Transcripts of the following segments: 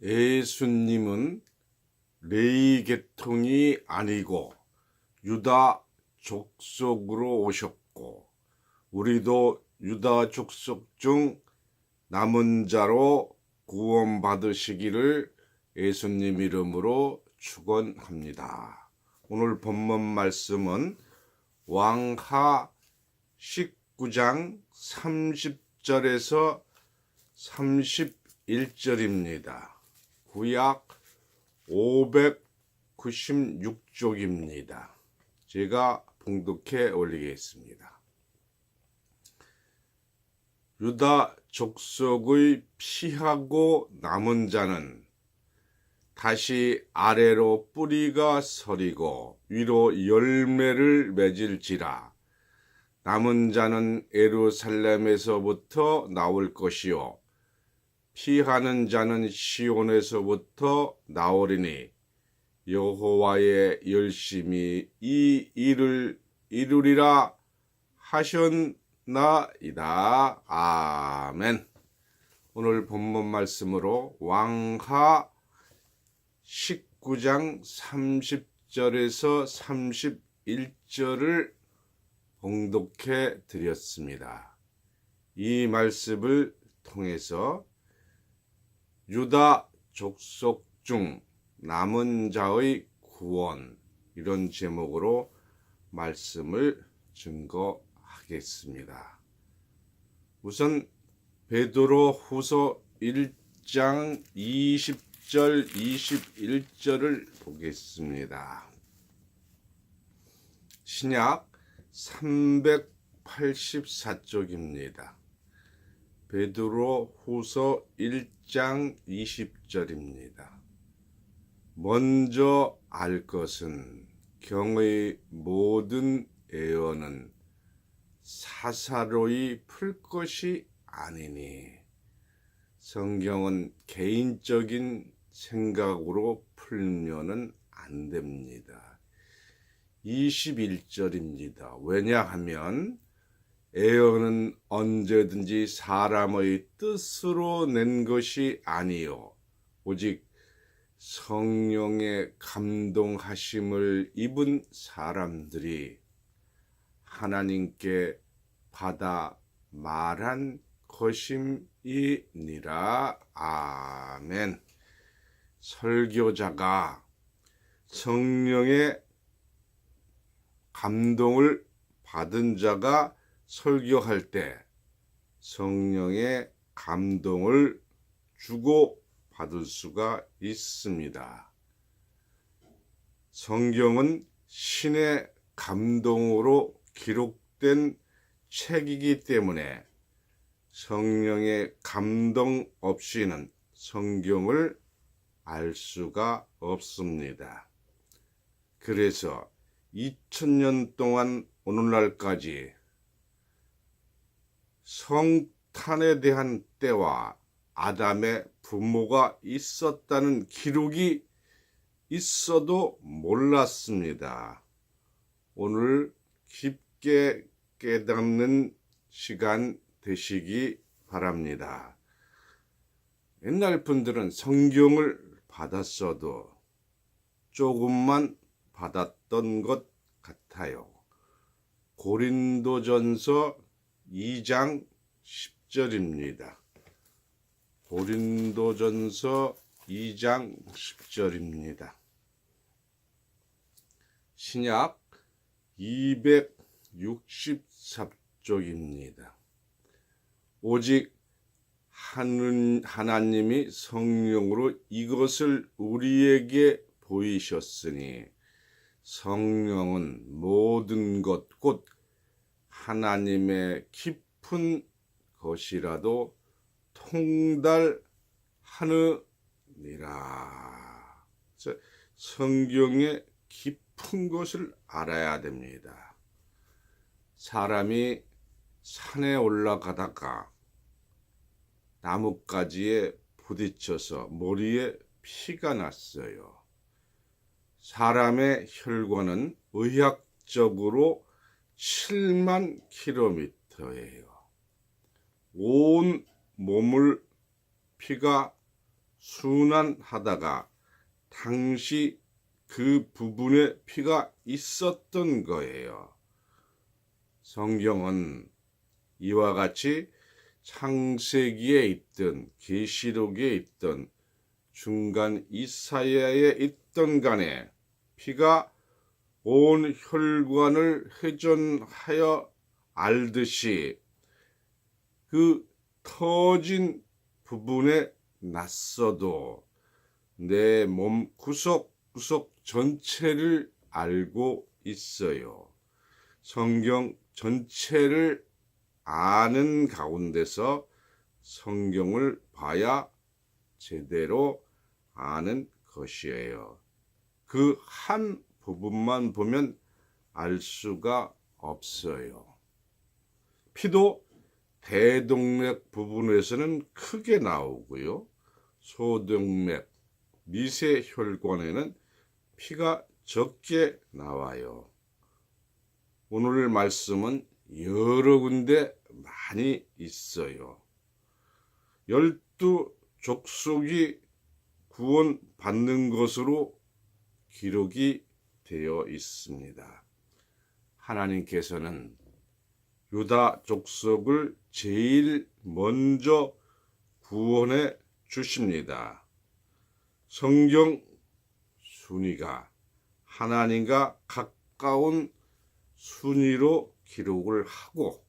예수님은 레위 계통이 아니고 유다 족속으로 오셨고, 우리도 유다 족속 중 남은 자로 구원받으시기를 예수님 이름으로 축원합니다. 오늘 본문 말씀은 왕하 19장 30절에서 31절입니다. 구약 596쪽입니다. 제가 봉독해 올리겠습니다. 유다 족속의 피하고 남은 자는 다시 아래로 뿌리가 서리고 위로 열매를 맺을지라. 남은 자는 예루살렘에서부터 나올 것이요 피하는 자는 시온에서부터 나오리니 여호와의 열심히 이 일을 이루리라 하셨나이다. 아멘. 오늘 본문 말씀으로 왕하 19장 30절에서 31절을 봉독해 드렸습니다. 이 말씀을 통해서 유다 족속 중 남은 자의 구원, 이런 제목으로 말씀을 증거하겠습니다. 우선 베드로 후서 1장 20절 21절을 보겠습니다. 신약 384쪽입니다. 베드로 후서 1장 20절입니다. 먼저 알 것은 경의 모든 애언은 사사로이 풀 것이 아니니, 성경은 개인적인 생각으로 풀면은 안 됩니다. 21절입니다. 왜냐하면 애언은 언제든지 사람의 뜻으로 낸 것이 아니요 오직 성령의 감동하심을 입은 사람들이 하나님께 받아 말한 것임이니라. 아멘. 설교자가 성령의 감동을 받은 자가 설교할 때 성령의 감동을 주고 받을 수가 있습니다. 성경은 신의 감동으로 기록된 책이기 때문에 성령의 감동 없이는 성경을 알 수가 없습니다. 그래서 2000년 동안 오늘날까지 성탄에 대한 때와 아담의 부모가 있었다는 기록이 있어도 몰랐습니다. 오늘 깊게 깨닫는 시간 되시기 바랍니다. 옛날 분들은 성경을 받았어도 조금만 받았던 것 같아요. 고린도전서 2장 10절입니다. 고린도전서 2장 10절입니다. 신약 264쪽입니다. 오직 하나님이 성령으로 이것을 우리에게 보이셨으니 성령은 모든 것 곧 하나님의 깊은 것이라도 통달하느니라. 성경의 깊은 것을 알아야 됩니다. 사람이 산에 올라가다가 나뭇가지에 부딪혀서 머리에 피가 났어요. 사람의 혈관은 의학적으로 7만 킬로미터예요. 온 몸을 피가 순환하다가 당시 그 부분에 피가 있었던 거예요. 성경은 이와 같이 창세기에 있든 계시록에 있든 중간 이사야에 있던 간에 피가 온 혈관을 회전하여 알듯이 그 터진 부분에 났어도 내 몸 구석구석 전체를 알고 있어요. 성경 전체를 아는 가운데서 성경을 봐야 제대로 아는 것이에요. 그 한 부분만 보면 알 수가 없어요. 피도 대동맥 부분에서는 크게 나오고요. 소동맥, 미세혈관에는 피가 적게 나와요. 오늘 말씀은 여러 군데 많이 있어요. 12족속이 구원받는 것으로 기록이 되어 있습니다. 하나님께서는 유다 족속을 제일 먼저 구원해 주십니다. 성경 순위가 하나님과 가까운 순위로 기록을 하고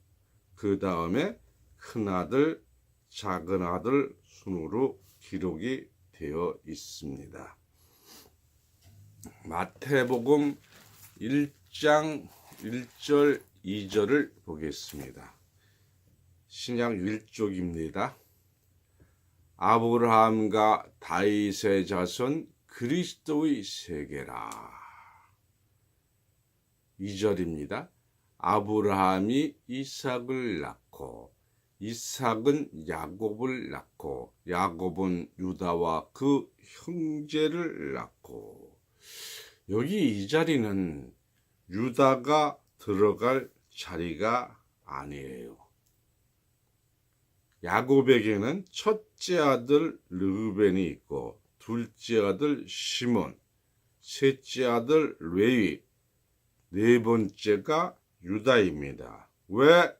그 다음에 큰아들, 작은아들 순으로 기록이 되어 있습니다. 마태복음 1장 1절 2절을 보겠습니다. 신약 1쪽입니다. 아브라함과 다윗의 자손 그리스도의 세계라. 2절입니다. 아브라함이 이삭을 낳고 이삭은 야곱을 낳고 야곱은 유다와 그 형제를 낳고. 여기 이 자리는 유다가 들어갈 자리가 아니에요. 야곱에게는 첫째 아들 르우벤이 있고 둘째 아들 시몬, 셋째 아들 레위, 네 번째가 유다입니다. 왜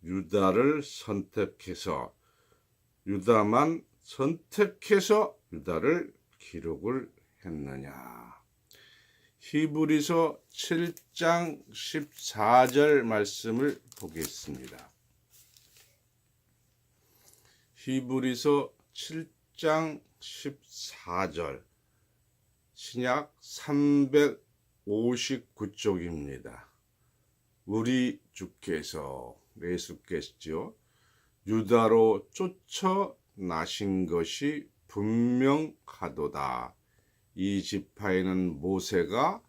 유다를 선택해서 유다만 선택해서 유다를 기록을 했느냐? 히브리서 7장 14절 말씀을 보겠습니다. 히브리서 7장 14절 신약 359쪽입니다. 우리 주께서 예수께서요 유다로 쫓아 나신 것이 분명하도다. 이 지파에는 모세가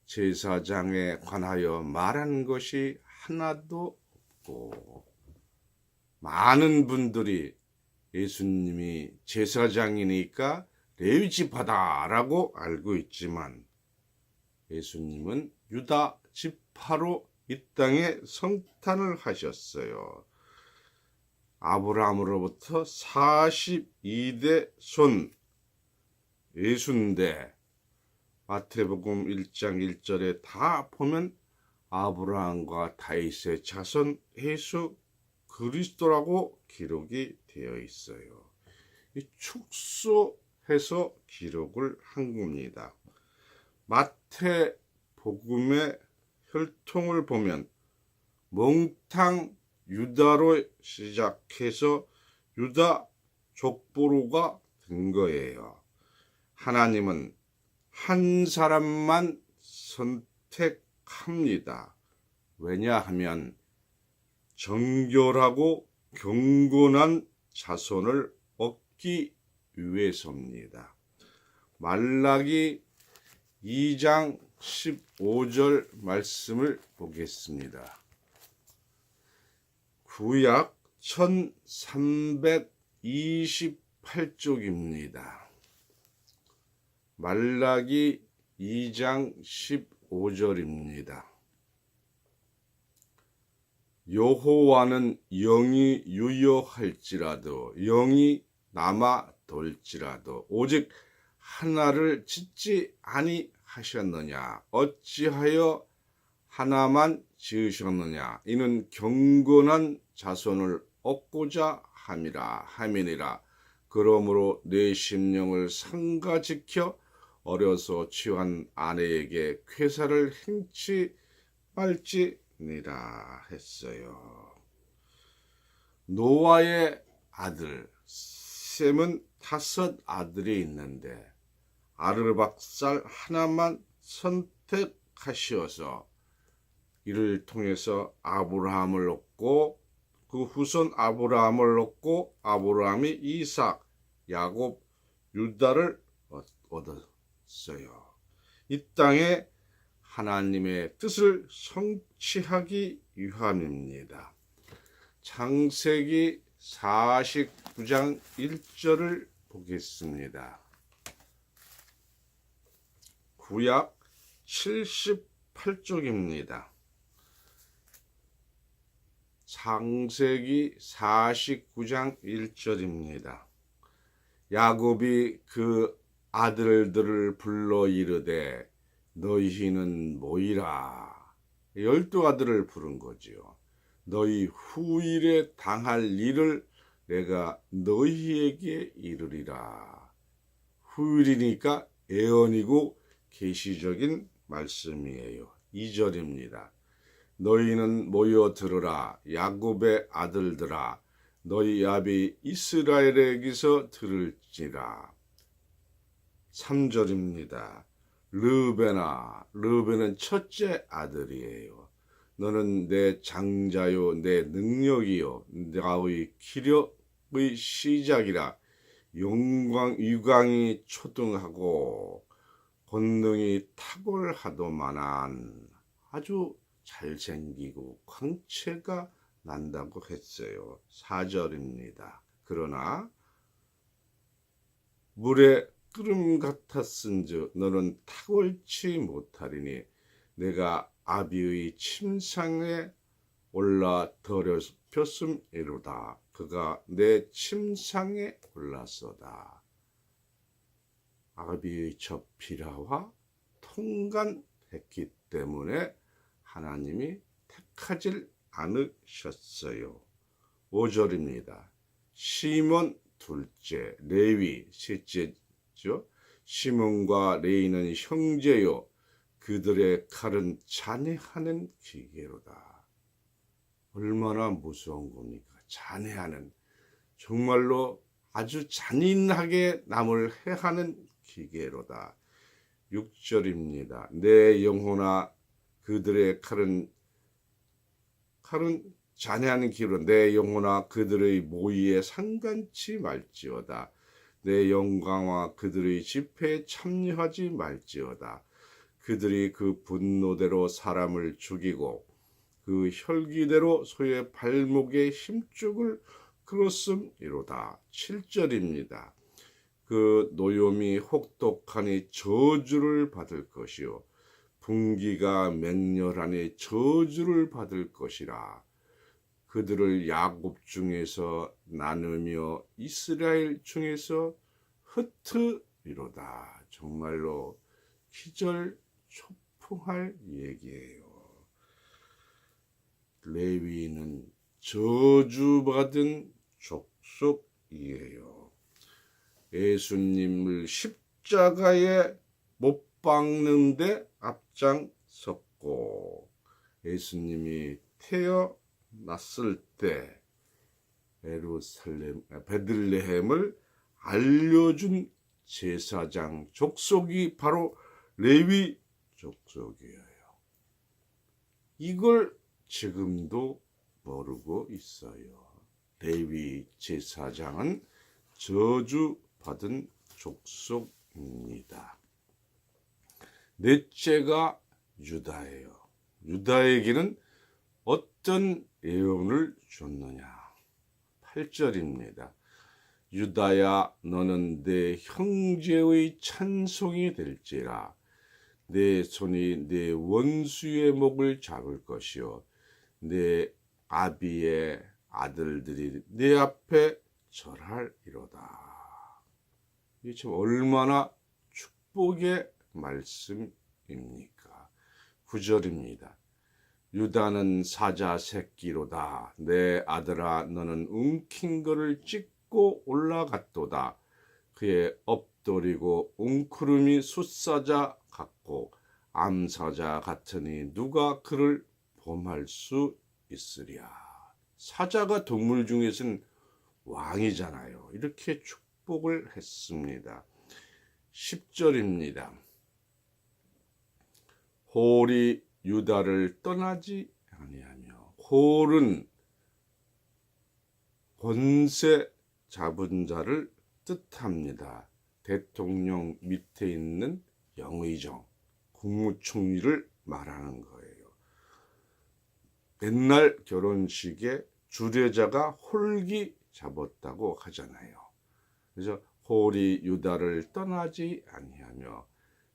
제사장에 관하여 말한 것이 하나도 없고, 많은 분들이 예수님이 제사장이니까 레위 지파다라고 알고 있지만 예수님은 유다 지파로 이 땅에 성탄을 하셨어요. 아브라함으로부터 42대 손 예수인데 마태복음 1장 1절에 다 보면 아브라함과 다윗의 자손 예수 그리스도라고 기록이 되어 있어요. 이 축소해서 기록을 한 겁니다. 마태복음의 혈통을 보면 몽탕 유다로 시작해서 유다 족보로가 된 거예요. 하나님은 한 사람만 선택합니다. 왜냐하면 정결하고 경건한 자손을 얻기 위해서입니다. 말라기 2장 15절 말씀을 보겠습니다. 구약 1328쪽입니다. 말라기 2장 15절입니다. 여호와는 영이 유효할지라도 영이 남아 돌지라도 오직 하나를 짓지 아니하셨느냐? 어찌하여 하나만 지으셨느냐? 이는 경건한 자손을 얻고자 함이니라. 그러므로 내 심령을 상가지켜 어려서 취한 아내에게 쾌사를 행치 말지니라 했어요. 노아의 아들 셈은 5 아들이 있는데 아르박살 하나만 선택하시어서 이를 통해서 아브라함을 얻고 그 후손 아브라함을 얻고 아브라함이 이삭, 야곱, 유다를 얻었어요. 이 땅에 하나님의 뜻을 성취하기 위함입니다. 창세기 49장 1절을 보겠습니다. 구약 78쪽입니다. 창세기 49장 1절입니다. 야곱이 그 아들들을 불러 이르되 너희는 모이라. 12 아들을 부른 거지요. 너희 후일에 당할 일을 내가 너희에게 이르리라. 후일이니까 예언이고 계시적인 말씀이에요. 2절입니다. 너희는 모여 들으라. 야곱의 아들들아, 너희 아비 이스라엘에게서 들을지라. 3절입니다. 르벤아, 르벤은 첫째 아들이에요. 너는 내 장자요, 내 능력이요, 나의 기력의 시작이라. 유광이 초등하고 권능이 탁월하도만한 아주 잘생기고 광채가 난다고 했어요. 4절입니다. 그러나 물에 끓음 같았은즉 너는 탁월치 못하리니 내가 아비의 침상에 올라 더럽혔음이로다. 그가 내 침상에 올랐소다. 아비의 접히라와 통간했기 때문에 하나님이 택하질 않으셨어요. 5절입니다. 시몬 둘째, 레위 셋째죠. 시몬과 레위는 형제요, 그들의 칼은 잔해하는 기계로다. 얼마나 무서운 겁니까? 잔해하는, 정말로 아주 잔인하게 남을 해하는 기계로다. 6절입니다. 내 영혼아, 그들의 칼은 잔해하는 기로 내 영혼아 그들의 모의에 상관치 말지어다. 내 영광과 그들의 집회에 참여하지 말지어다. 그들이 그 분노대로 사람을 죽이고 그 혈기대로 소의 발목에 힘줄을 끌었음이로다. 7절입니다. 그 노염이 혹독하니 저주를 받을 것이요 분기가 맹렬하니 저주를 받을 것이라. 그들을 야곱 중에서 나누며 이스라엘 중에서 흩으리로다. 정말로 기절초풍할 얘기예요. 레위는 저주받은 족속이에요. 예수님을 십자가에 못 박는데 앞장섰고, 예수님이 태어났을 때 베들레헴을 알려준 제사장 족속이 바로 레위 족속이에요. 이걸 지금도 모르고 있어요. 레위 제사장은 저주받은 족속입니다. 넷째가 유다예요. 유다에게는 어떤 예언을 줬느냐? 8절입니다. 유다야, 너는 내 형제의 찬송이 될지라. 내 손이 내 원수의 목을 잡을 것이요 내 아비의 아들들이 내 앞에 절할이로다. 이게 참 얼마나 축복의 말씀입니까? 9절입니다. 유다는 사자 새끼로다. 내 아들아 너는 움킨 것을 찢고 올라갔도다. 그의 엎드리고 웅크름이 숫사자 같고 암사자 같으니 누가 그를 범할 수 있으랴. 사자가 동물 중에서는 왕이잖아요. 이렇게 축복을 했습니다. 10절입니다. 홀이 유다를 떠나지 아니하며, 홀은 권세 잡은 자를 뜻합니다. 대통령 밑에 있는 영의정, 국무총리를 말하는 거예요. 옛날 결혼식에 주례자가 홀기 잡았다고 하잖아요. 그래서 홀이 유다를 떠나지 아니하며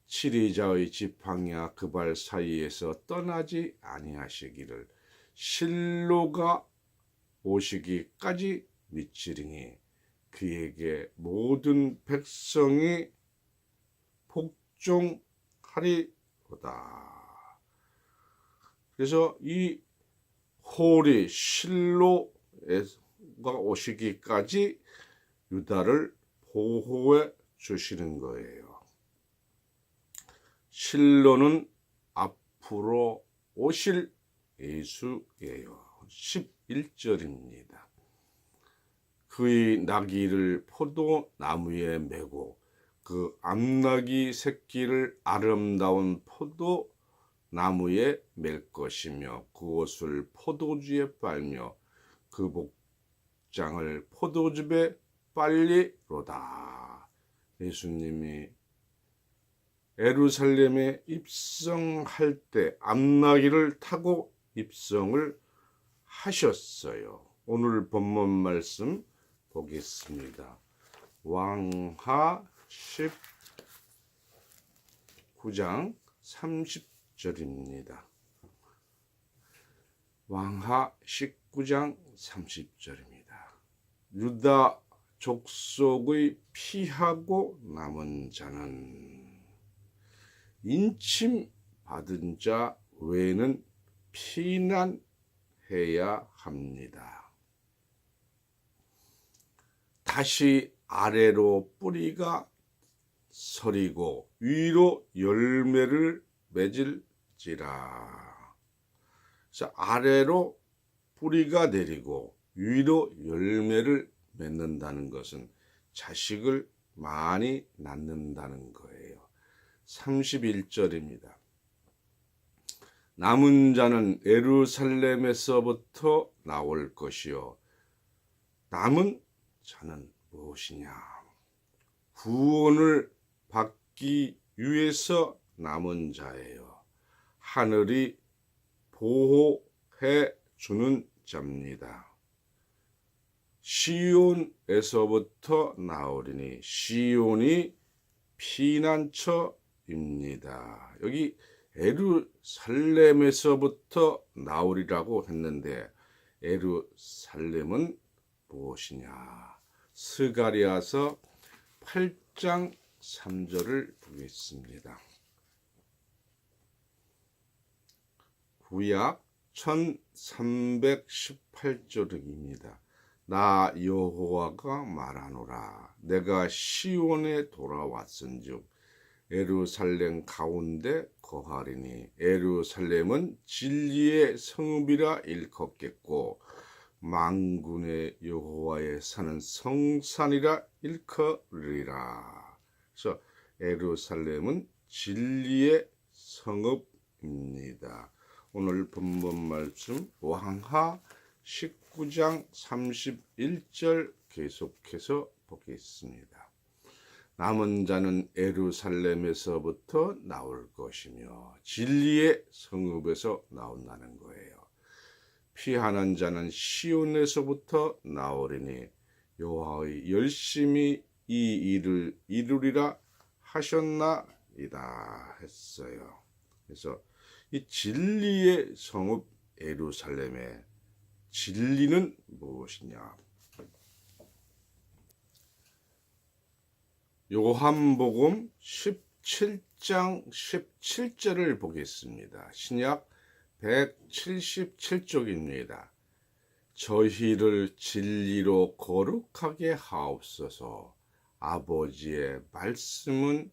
치리자의 지팡이와 그 발 사이에서 떠나지 아니하시기를 실로가 오시기까지 미치리니 그에게 모든 백성이 복종하리로다. 그래서 이 홀이 실로가 오시기까지 유다를 보호해 주시는 거예요. 실로는 앞으로 오실 예수예요. 11절입니다. 그의 나귀를 포도나무에 메고 그 암나귀 새끼를 아름다운 포도나무에 맬 것이며 그것을 포도주에 빨며 그 복장을 포도즙에 빨리로다. 예수님이 예루살렘에 입성할 때 암나귀를 타고 입성을 하셨어요. 오늘 본문 말씀 보겠습니다. 왕하 19장 30절입니다. 왕하 19장 30절입니다. 유다 족속의 피하고 남은 자는 인침 받은 자 외에는 피난해야 합니다. 다시 아래로 뿌리가 서리고 위로 열매를 맺을지라. 그래서 아래로 뿌리가 내리고 위로 열매를 맺는다는 것은 자식을 많이 낳는다는 거예요. 31절입니다. 남은 자는 예루살렘에서부터 나올 것이요. 남은 자는 무엇이냐? 구원을 받기 위해서 남은 자예요. 하늘이 보호해 주는 자입니다. 시온에서부터 나오리니 시온이 피난처입니다. 여기 예루살렘에서부터 나오리라고 했는데 예루살렘은 무엇이냐? 스가랴서 8장 3절을 보겠습니다. 구약 1318절입니다. 나 여호와가 말하노라. 내가 시온에 돌아왔은즉 예루살렘 가운데 거하리니 예루살렘은 진리의 성읍이라 일컫겠고 만군의 여호와의 사는 성산이라 일컬으리라. 그래서 예루살렘은 진리의 성읍입니다. 오늘 본문 말씀 왕하 19장 31절 계속해서 보겠습니다. 남은 자는 예루살렘에서부터 나올 것이며 진리의 성읍에서 나온다는 거예요. 피하는 자는 시온에서부터 나오리니 여호와의 열심히 이 일을 이루리라 하셨나이다 했어요. 그래서 이 진리의 성읍 예루살렘의 진리는 무엇이냐? 요한복음 17장 17절을 보겠습니다. 신약 177쪽입니다. 저희를 진리로 거룩하게 하옵소서. 아버지의 말씀은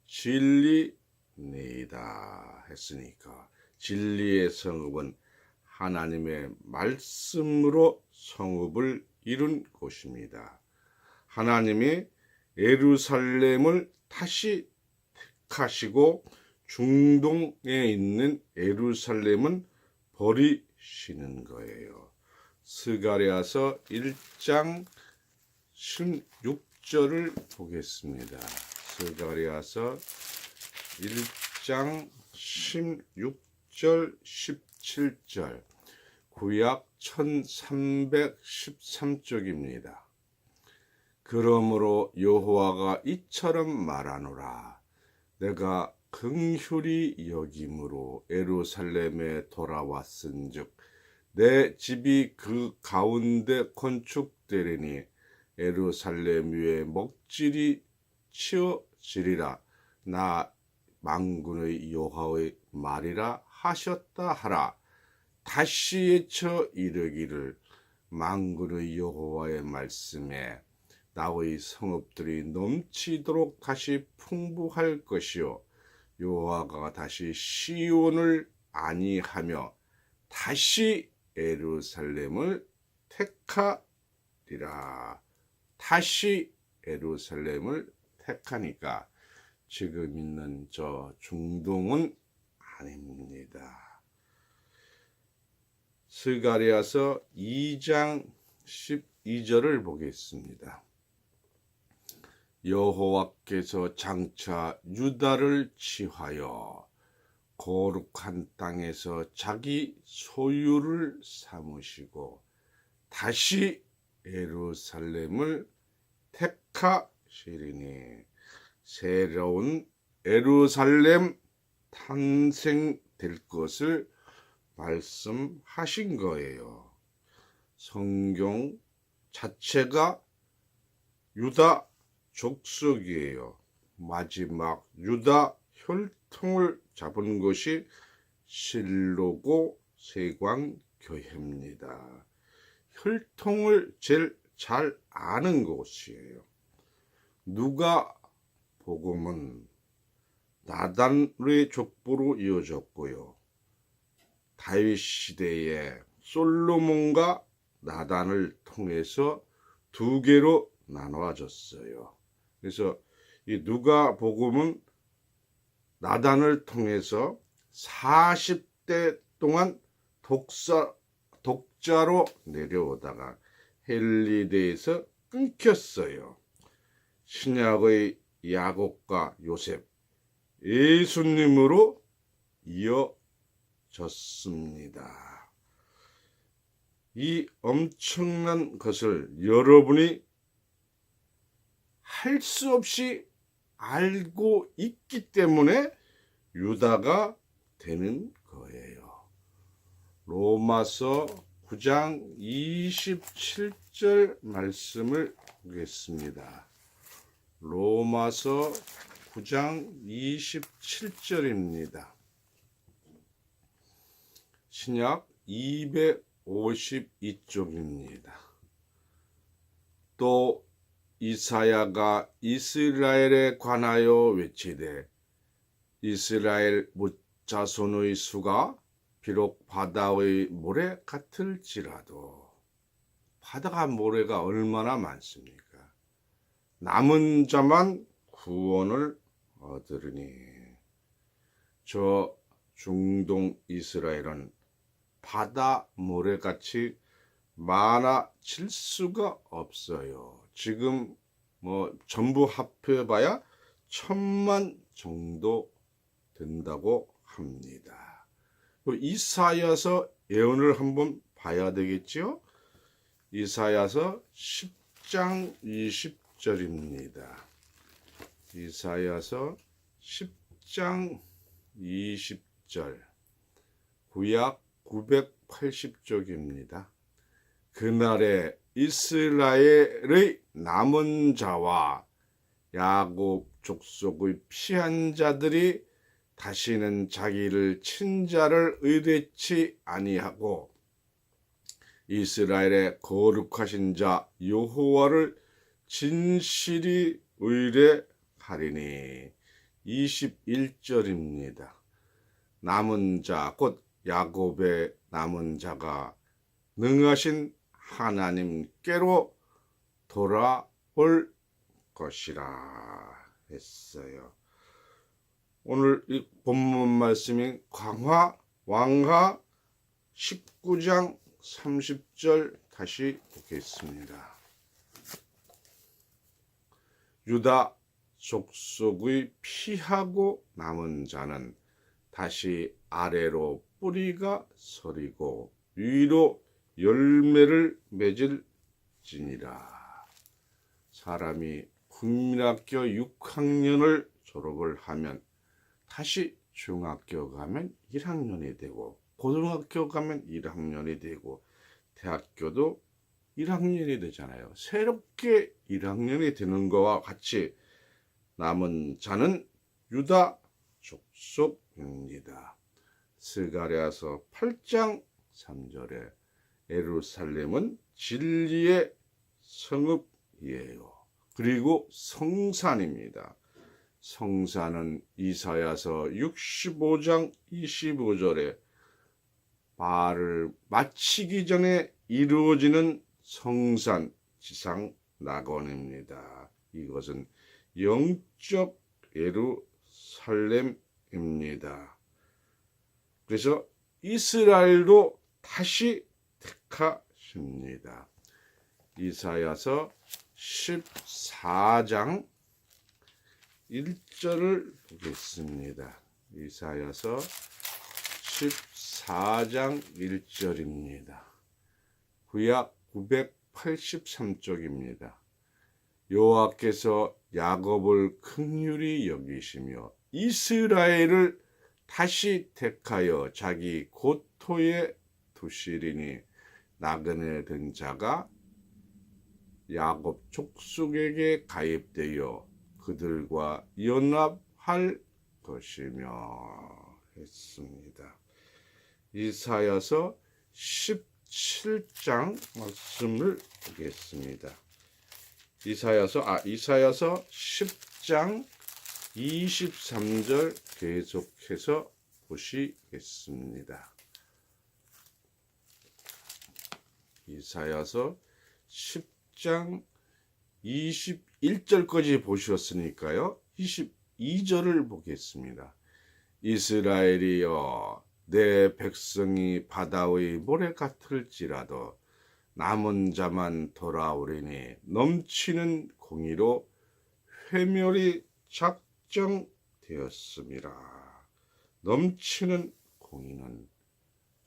진리니이다 했으니까 진리의 성읍은 하나님의 말씀으로 성읍을 이룬 곳입니다. 하나님이 예루살렘을 다시 택하시고 중동에 있는 예루살렘은 버리시는 거예요. 스가랴서 1장 16절을 보겠습니다. 스가랴서 1장 16절 17절 구약 1313쪽입니다. 그러므로 여호와가 이처럼 말하노라. 내가 긍휼히 여김으로 예루살렘에 돌아왔은즉 내 집이 그 가운데 건축되리니 예루살렘 위에 먹질이 치어지리라. 나 만군의 여호와의 말이라 하셨다 하라. 다시 외쳐 이르기를 만군의 여호와의 말씀에 나의 성읍들이 넘치도록 다시 풍부할 것이요 여호와가 다시 시온을 안위하며 다시 예루살렘을 택하리라. 다시 예루살렘을 택하니까 지금 있는 저 중동은 아닙니다. 스가랴서 2장 12절을 보겠습니다. 여호와께서 장차 유다를 취하여 거룩한 땅에서 자기 소유를 삼으시고 다시 예루살렘을 택하시리니 새로운 예루살렘 탄생될 것을 말씀하신 거예요. 성경 자체가 유다 족속이에요. 마지막 유다 혈통을 잡은 것이 실로고 세광교회입니다. 혈통을 제일 잘 아는 곳이에요. 누가 복음은 나단의 족보로 이어졌고요. 다윗 시대에 솔로몬과 나단을 통해서 두 개로 나눠졌어요. 그래서 이 누가복음은 나단을 통해서 40대 동안 독자로 내려오다가 헬리대에서 끊겼어요. 신약의 야곱과 요셉, 예수님으로 이어졌습니다. 이 엄청난 것을 여러분이 할 수 없이 알고 있기 때문에 유다가 되는 거예요. 로마서 9장 27절 말씀을 보겠습니다. 로마서 9장 27절입니다. 신약 252쪽입니다. 또 이사야가 이스라엘에 관하여 외치되 이스라엘 자손의 수가 비록 바다의 모래 같을지라도 바다가 모래가 얼마나 많습니까? 남은 자만 구원을 얻으리니 저 중동 이스라엘은 바다 모래같이 많아질 수가 없어요. 지금 전부 합해봐야 1000만 정도 된다고 합니다. 이사야서 예언을 한번 봐야 되겠죠? 이사야서 10장 20절입니다. 이사야서 10장 20절 구약 980쪽입니다. 그날에 이스라엘의 남은 자와 야곱 족속의 피한 자들이 다시는 자기를 친자를 의뢰치 아니하고 이스라엘의 거룩하신 자 여호와를 진실이 의뢰하리니. 21절입니다. 남은 자 곧 야곱의 남은 자가 능하신 하나님께로 돌아올 것이라 했어요. 오늘 이 본문 말씀인 왕하 19장 30절 다시 보겠습니다. 유다 족속의 피하고 남은 자는 다시 아래로 뿌리가 서리고 위로 열매를 맺을지니라. 사람이 국민학교 6학년을 졸업을 하면 다시 중학교 가면 1학년이 되고 고등학교 가면 1학년이 되고 대학교도 1학년이 되잖아요. 새롭게 1학년이 되는 것과 같이 남은 자는 유다 족속입니다. 스가랴서 8장 3절에 예루살렘은 진리의 성읍이에요. 그리고 성산입니다. 성산은 이사야서 65장 25절에 말을 마치기 전에 이루어지는 성산 지상 낙원입니다. 이것은 영적 예루살렘입니다. 그래서 이스라엘도 다시 택하십니다. 이사야서 14장 1절을 보겠습니다. 이사야서 14장 1절입니다. 구약 983쪽입니다. 여호와께서 야곱을 긍휼히 여기시며 이스라엘을 다시 택하여 자기 고토에 두시리니 나그네 된 자가 야곱 족속에게 가입되어 그들과 연합할 것이며 했습니다. 이사야서 17장 말씀을 보겠습니다. 이사야서 10장 23절 계속해서 보시겠습니다. 이사야서 10장 21절까지 보셨으니까요. 22절을 보겠습니다. 이스라엘이여 내 백성이 바다의 모래 같을지라도 남은 자만 돌아오리니 넘치는 공의로 회멸이 작정되었음이라. 넘치는 공의는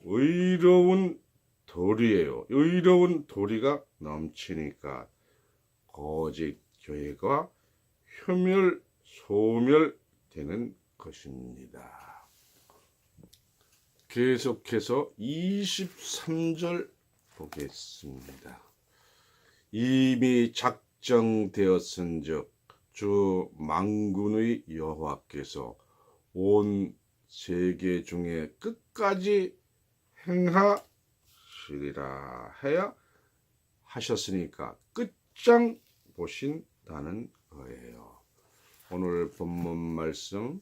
의로운 도리예요. 의로운 도리가 넘치니까 거짓 교회가 소멸되는 것입니다. 계속해서 23절 보겠습니다. 이미 작정되었은즉 주 만군의 여호와께서 온 세계 중에 끝까지 행하시리라 해야 하셨으니까 끝장 보신다는 거예요. 오늘 본문 말씀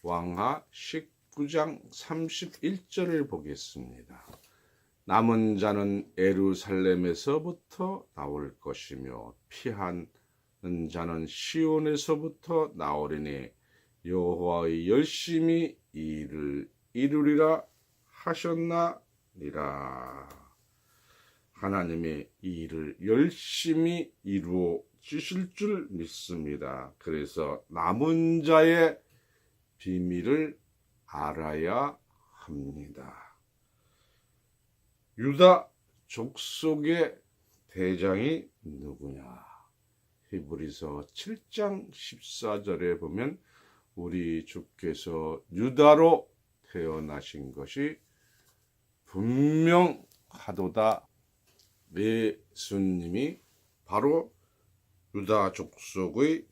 왕하 19장 31절을 보겠습니다. 남은 자는 예루살렘에서부터 나올 것이며 피한 자는 시온에서부터 나오리니 여호와의 열심히 일을 이루리라 하셨나니라. 하나님의 일을 열심히 이루어 주실 줄 믿습니다. 그래서 남은 자의 비밀을 알아야 합니다. 유다 족속의 대장이 누구냐? 히브리서 7장 14절에 보면 우리 주께서 유다로 태어나신 것이 분명하도다. 예수님이 바로 유다 족속의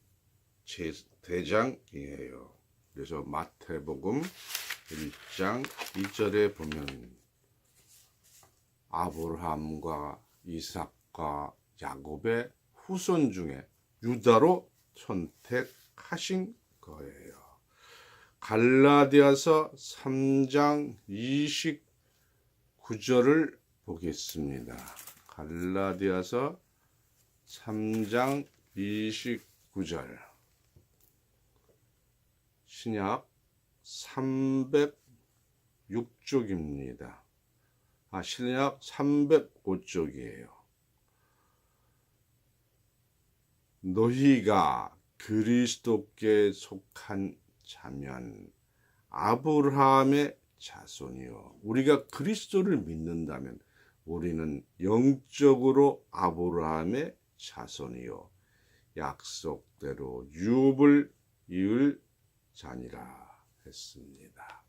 대장이에요. 그래서 마태복음 1장 2절에 보면 아브라함과 이삭과 야곱의 후손 중에 유다로 선택하신 거예요. 갈라디아서 3장 29절을 보겠습니다. 갈라디아서 3장 29절. 신약 306쪽입니다. 신약 305쪽이에요. 너희가 그리스도께 속한 자면 아브라함의 자손이요. 우리가 그리스도를 믿는다면 우리는 영적으로 아브라함의 자손이요. 약속대로 유업을 이을 자니라 했습니다.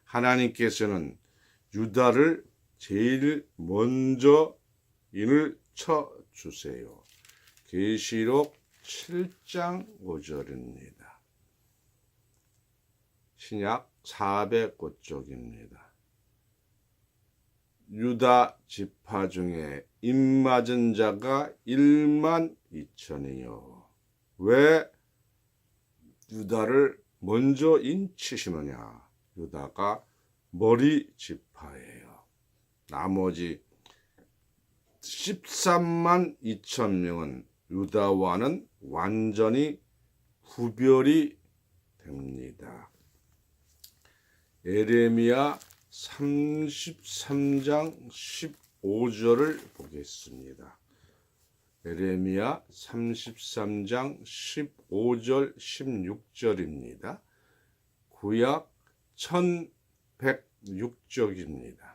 하나님께서는 유다를 제일 먼저 인을 쳐 주세요. 계시록 7장 5절입니다. 신약 405쪽입니다. 유다 지파 중에 입맞은 자가 1만 2천이요. 왜 유다를 먼저 인치시느냐? 유다가 머리 지파예요. 나머지 13만 2천 명은 유다와는 완전히 구별이 됩니다. 에레미야 33장 15절을 보겠습니다. 에레미야 33장 15절 16절입니다. 구약 1106쪽입니다.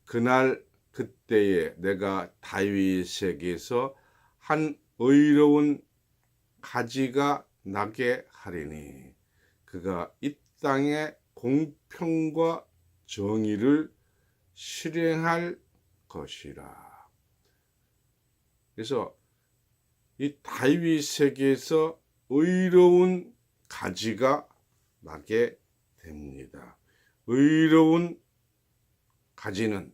그날 그때에 내가 다윗에게서 한 의로운 가지가 나게 하리니 그가 이 땅에 공평과 정의를 실행할 것이라. 그래서 이 다윗에게서 의로운 가지가 나게 됩니다. 의로운 가지는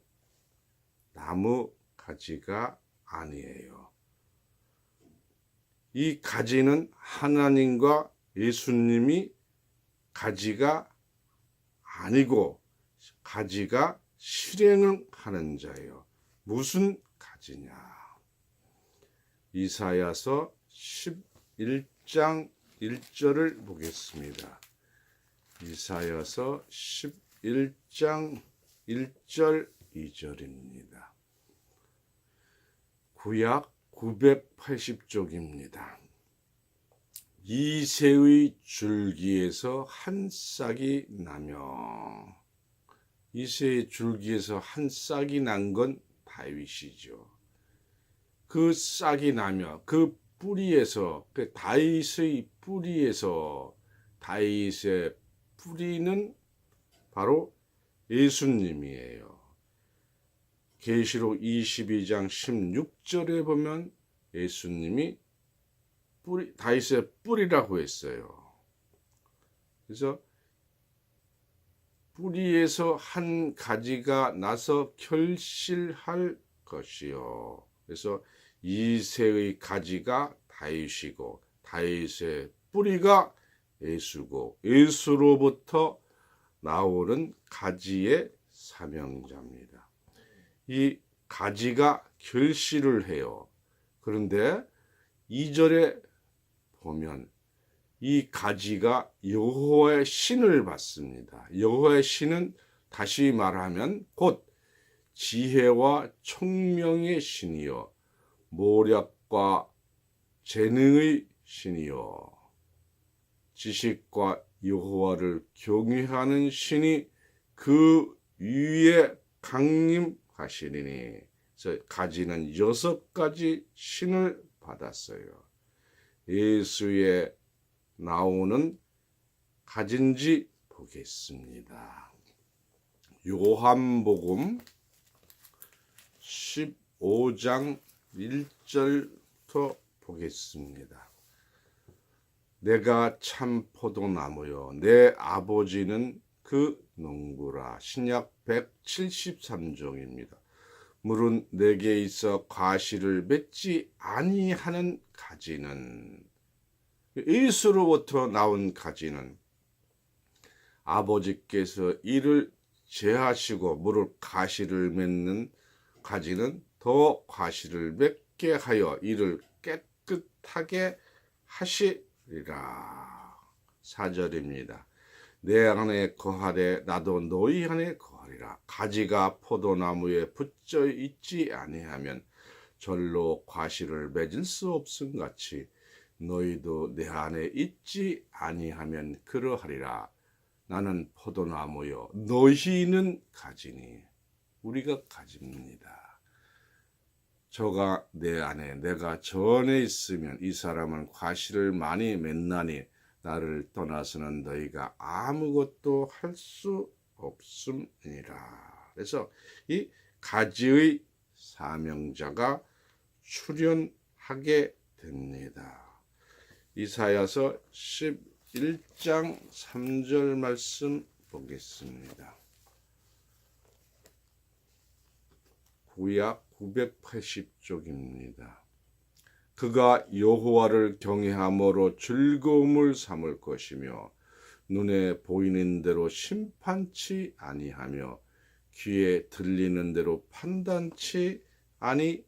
나무 가지가 아니에요. 이 가지는 하나님과 예수님이 가지가 아니고 가지가 실행을 하는 자예요. 무슨 가지냐? 이사야서 11장 1절을 보겠습니다. 이사야서 11장 1절 2절입니다. 구약 980쪽입니다. 이새의 줄기에서 한 싹이 나며, 이새의 줄기에서 한 싹이 난 건 다윗이죠. 그 싹이 나며 그 뿌리에서, 그 다윗의 뿌리에서, 다윗의 뿌리는 바로 예수님이에요. 계시록 22장 16절에 보면 예수님이 다윗의 뿌리라고 했어요. 그래서 뿌리에서 한 가지가 나서 결실할 것이요. 그래서 이새의 가지가 다윗이고 다윗의 뿌리가 예수고 예수로부터 나오는 가지의 사명자입니다. 이 가지가 결실을 해요. 그런데 2절에 보면 이 가지가 여호와의 신을 받습니다. 여호와의 신은 다시 말하면 곧 지혜와 총명의 신이요 모략과 재능의 신이요 지식과 여호와를 경외하는 신이 그 위에 강림하시리니. 가지는 6가지 신을 받았어요. 예수에 나오는 가진지 보겠습니다. 요한복음 15장 1절부터 보겠습니다. 내가 참 포도나무요 내 아버지는 그 농부라. 신약 173종입니다. 물은 내게 있어 과실을 맺지 아니하는 가지는, 예수로부터 나온 가지는 아버지께서 이를 제하시고 물을 과실을 맺는 가지는 더 과실을 맺게 하여 이를 깨끗하게 하시리라. 4절입니다. 내 안에 거하되 나도 너희 안에 거하리라. 가지가 포도나무에 붙어 있지 아니하면 절로 과실을 맺을 수 없음 같이 너희도 내 안에 있지 아니하면 그러하리라. 나는 포도나무요 너희는 가지니. 우리가 가지입니다. 저가 내 안에 내가 저 안에 있으면 이 사람은 과실을 많이 맺나니 나를 떠나서는 너희가 아무것도 할 수 없음이니라. 그래서 이 가지의 사명자가 출현하게 됩니다. 이사야서 11장 3절 말씀 보겠습니다. 구약 980쪽입니다. 그가 여호와를 경외함으로 즐거움을 삼을 것이며 눈에 보이는 대로 심판치 아니하며 귀에 들리는 대로 판단치 아니하며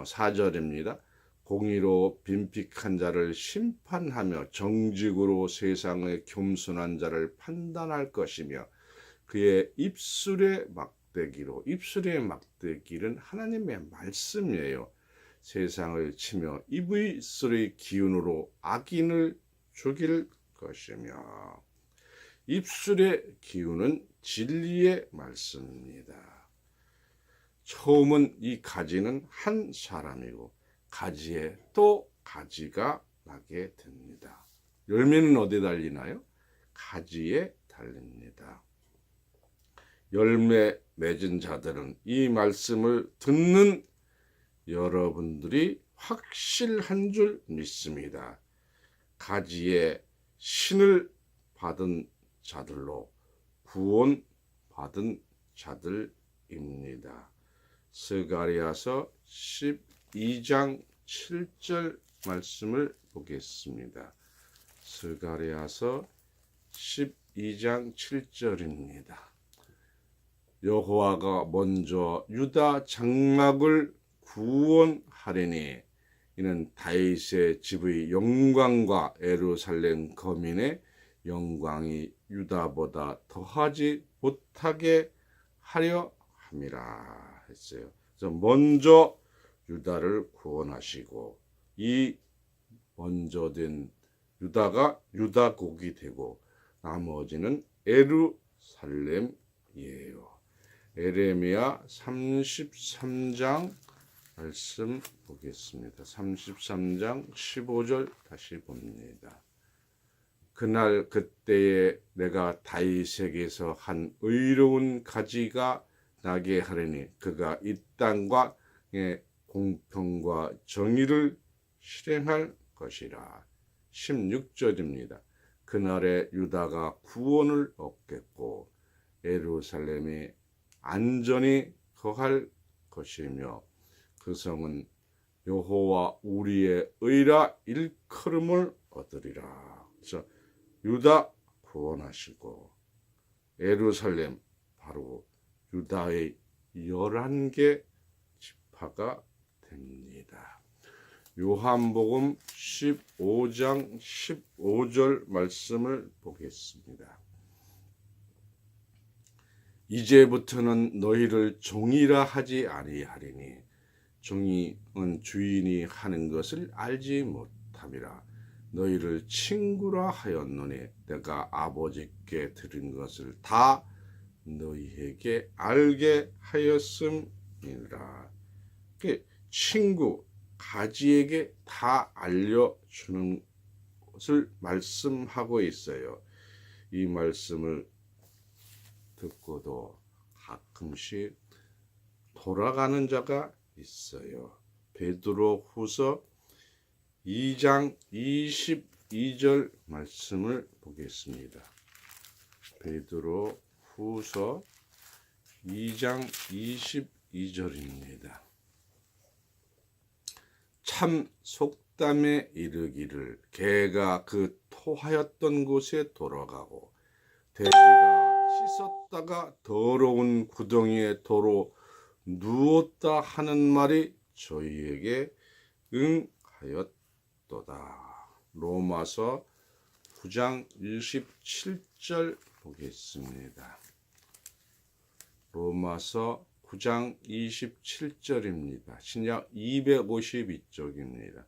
4절입니다. 공의로 빈픽한 자를 심판하며 정직으로 세상의 겸손한 자를 판단할 것이며 그의 입술의 막대기는 하나님의 말씀이에요. 세상을 치며 입술의 기운으로 악인을 죽일 것이며, 입술의 기운은 진리의 말씀입니다. 처음은 이 가지는 한 사람이고 가지에 또 가지가 나게 됩니다. 열매는 어디에 달리나요? 가지에 달립니다. 열매 맺은 자들은 이 말씀을 듣는 여러분들이 확실한 줄 믿습니다. 가지에 신을 받은 자들로 구원받은 자들입니다. 스가랴서 12장 7절 말씀을 보겠습니다. 스가랴서 12장 7절입니다. 여호와가 먼저 유다 장막을 구원하리니 이는 다윗의 집의 영광과 예루살렘 거민의 영광이 유다보다 더하지 못하게 하려 함이라 했어요. 그래서 먼저 유다를 구원하시고 이 먼저 된 유다가 유다국이 되고 나머지는 예루살렘이에요. 에레미야 33장 말씀 보겠습니다. 33장 15절 다시 봅니다. 그날 그때에 내가 다윗에게서 한 의로운 가지가 나게 하리니 그가 이 땅의 공평과 정의를 실행할 것이라. 16절입니다. 그날에 유다가 구원을 얻겠고 예루살렘이 안전히 거할 것이며 그 성은 여호와 우리의 의라 일컬음을 얻으리라. 그래서 유다 구원하시고 예루살렘 바로 유다의 11개 지파가 됩니다. 요한복음 15장 15절 말씀을 보겠습니다. 이제부터는 너희를 종이라 하지 아니하리니 종이은 주인이 하는 것을 알지 못함이라. 너희를 친구라 하였노니 내가 아버지께 들은 것을 다 너희에게 알게 하였음이라. 친구 가지에게 다 알려주는 것을 말씀하고 있어요. 이 말씀을 듣고도 가끔씩 돌아가는 자가 있어요. 베드로 후서 2장 22절 말씀을 보겠습니다. 베드로 후서 2장 22절입니다. 참 속담에 이르기를 개가 그 토하였던 곳에 돌아가고 돼지가 씻었다가 더러운 구덩이에 도로 누웠다 하는 말이 저희에게 응하였도다. 로마서 9장 27절 보겠습니다. 로마서 9장 27절입니다. 신약 252쪽입니다.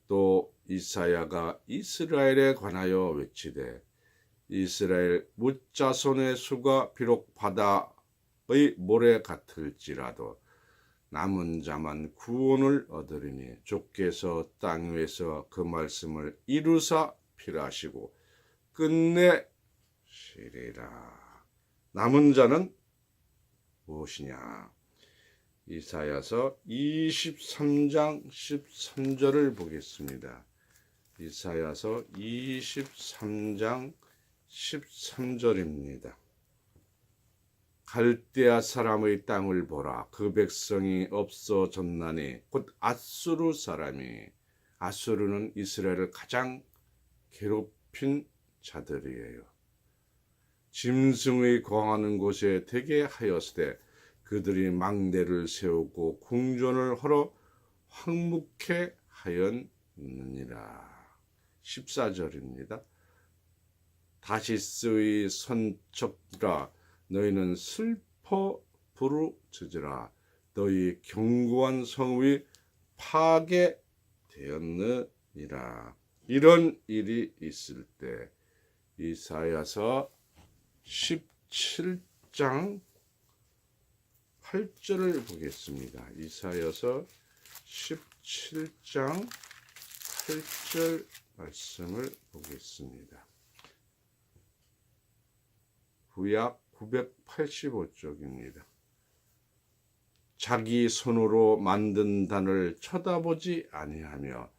또 이사야가 이스라엘에 관하여 외치되 이스라엘 뭇자손의 수가 비록 바다의 모래 같을지라도 남은 자만 구원을 얻으리니 주께서 땅 위에서 그 말씀을 이루사 필하시고 끝내시리라. 남은 자는 무엇이냐? 이사야서 23장 13절을 보겠습니다. 이사야서 23장 13절입니다. 갈대아 사람의 땅을 보라. 그 백성이 없어졌나니 곧 아수르 사람이, 아수르는 이스라엘을 가장 괴롭힌 자들이에요. 짐승의 거하는 곳에 대게 하였으되 그들이 망대를 세우고 궁전을 헐어 황묵케 하였느니라. 14절입니다. 다시스의 선척들아 너희는 슬퍼 부르짖으라. 너희 견고한 성읍이 파괴되었느니라. 이런 일이 있을 때 이사야서 17장 8절을 보겠습니다. 이사야서 17장 8절 말씀을 보겠습니다. 구약 985쪽입니다. 자기 손으로 만든 단을 쳐다보지 아니하며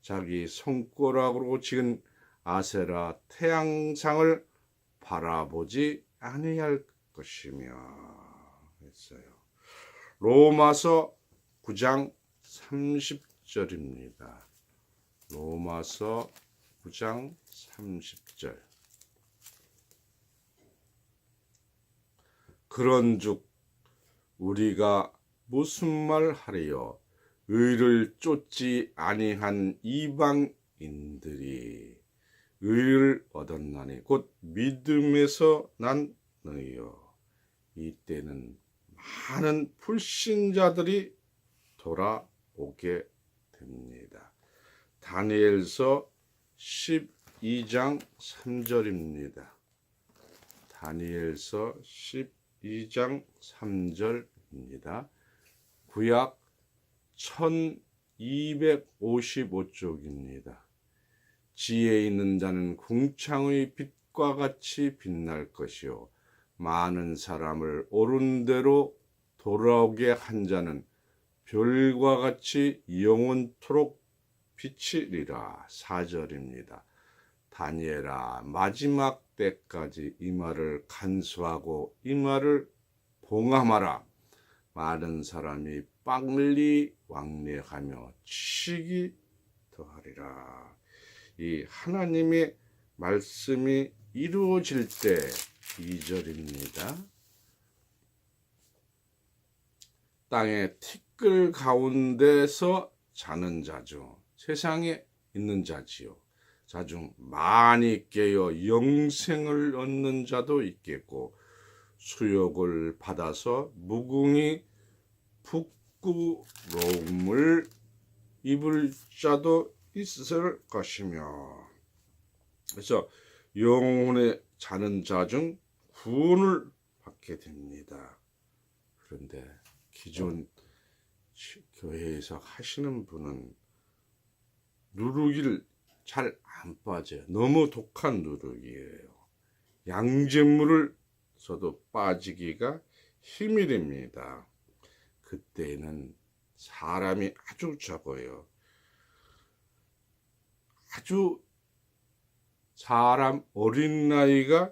자기 손가락으로 지은 아세라 태양상을 바라보지 아니할 것이며 했어요. 로마서 9장 30절입니다. 로마서 9장 30절. 그런즉 우리가 무슨 말 하리요? 의를 쫓지 아니한 이방인들이 의를 얻었나니 곧 믿음에서 난 너희요. 이때는 많은 불신자들이 돌아오게 됩니다. 다니엘서 12장 3절입니다. 다니엘서 12장 3절입니다. 구약 1255쪽입니다. 지혜 있는 자는 궁창의 빛과 같이 빛날 것이요 많은 사람을 옳은 대로 돌아오게 한 자는 별과 같이 영원토록 비치리라. 4절입니다. 다니엘아 마지막 때까지 이 말을 간수하고 이 말을 봉함하라. 많은 사람이 빨리 왕래하며 지식이 더하리라. 이 하나님의 말씀이 이루어질 때 2절입니다. 땅의 티끌 가운데서 자는 자죠. 세상에 있는 자지요. 자중 많이 깨어 영생을 얻는 자도 있겠고 수욕을 받아서 무궁히 부끄러움을 입을 자도 있을 것이며 그래서 영혼에 자는 자 중 구원을 받게 됩니다. 그런데 기존 교회에서 하시는 분은 누르기를 잘 안 빠져요. 너무 독한 누르기예요. 양잿물을 써도 빠지기가 힘이 됩니다. 그때는 사람이 아주 적어요. 아주 사람 어린 나이가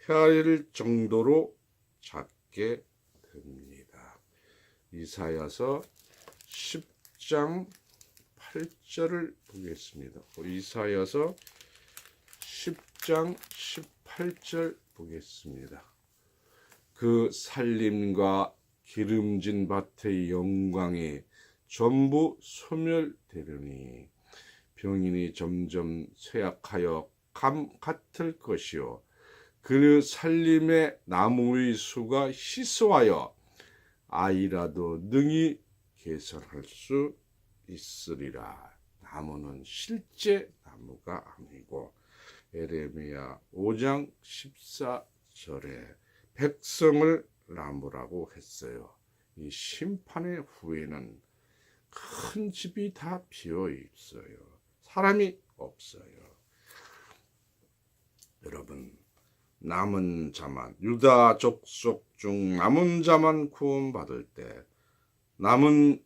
헤아릴 정도로 작게 됩니다. 이사야서 10장 8절을 보겠습니다. 이사야서 10장 18절 보겠습니다. 그 살림과 기름진 밭의 영광이 전부 소멸되려니 병인이 점점 쇠약하여 감 같을 것이요 그 살림의 나무의 수가 희소하여 아이라도 능히 개설할 수 있으리라. 나무는 실제 나무가 아니고 에레미야 5장 14절에 백성을 나무라고 했어요. 이 심판의 후에는 큰 집이 다 비어 있어요. 사람이 없어요. 여러분, 남은 자만, 유다 족속 중 남은 자만 구원받을 때 남은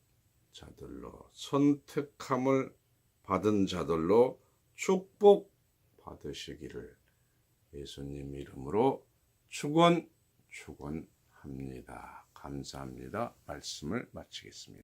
자들로, 선택함을 받은 자들로 축복 받으시기를 예수님 이름으로 축원합니다. 감사합니다. 말씀을 마치겠습니다.